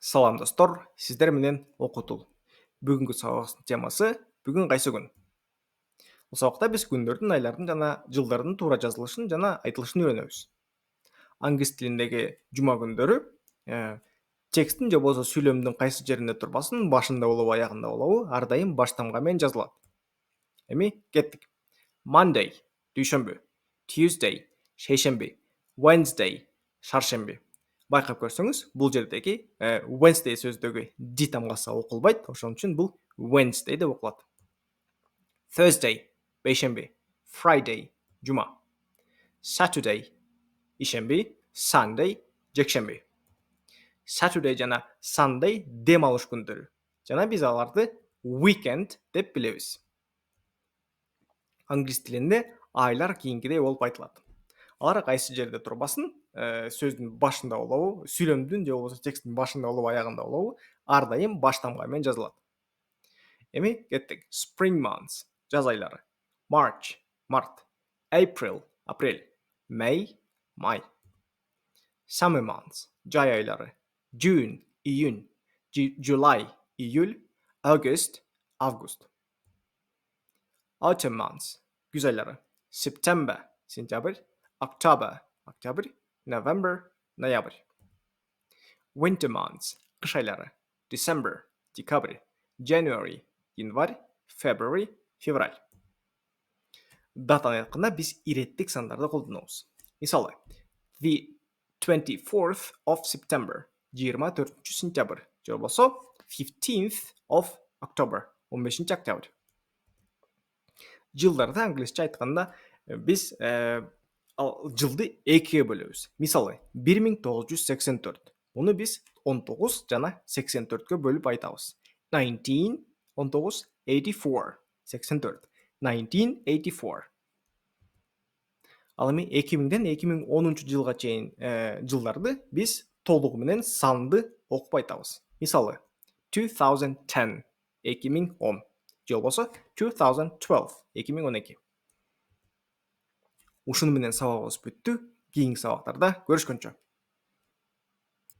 Салам достор, сіздер менен окутул. Бүгүнкү сабактын темасы бүгүн кайсы күн? Бул сабакта биз күндөрдүн, айлардын жана жылдардын туура жазылышын жана айтылышын үйрөнөбүз. Англис тилиндеги жума күндөрү текстин же болбосо сүйлөмдүн кайсы жеринде турбасын, башында болобу, аягында болобу, ар дайым баш тамга менен жазылат. Эми кеттик. Monday дүйшөмбү, Tuesday шейшемби, Wednesday шаршемби. Байкап көрсөңүз, бул жердеги Wednesday сөзүдөгү D тамгасы окулбайт, ошон үчүн бул Wednesday деп окулат. Thursday бейшемби, Friday жума, Saturday ишемби, Sunday жекшемби. Saturday жана Sunday дем алыш күндөрү. Жана биз аларды weekend деп билебиз. Англис тилинде айлар кийинкидей болуп айтылат. Алар кайсы жерде турбасын, сөздүн башында болобу, сүйлөмдүн же болбосо тексттин башында болобу, аягында болобу, ар дайым баш тамга менен жазылат. Эми кеттик. Spring months жаз айлары. March март, April апрель, May май. Summer months жай айлары. June июнь, July июль, August август. Autumn months күз айлары. September сентябрь, October октябрь, November ноябрь. Winter months кыш айлары. December декабрь, January январь, February февраль. Датаны айтканда биз иреттик сандарды колдонобуз. Мисалы, the 24th of September 24 сентябрь же болбосо 15th of October 15 октябрь. Жылдарды англисче айтканда биз жылды экиге бөлөбүз. Мисалы, 1984. Муну биз 19 жана 84кө бөлүп айтабыз. 1984. 84. 1984. Ал эми 2000ден 2010 жылга чейин жылдарды биз толугу менен санды окуп айтабыз. Мисалы, 2010 2010 же болбосо 2012 2012. Ушуну менен сабагыбыз бүттү. Кийинки сабактарда көрүшкөнчө.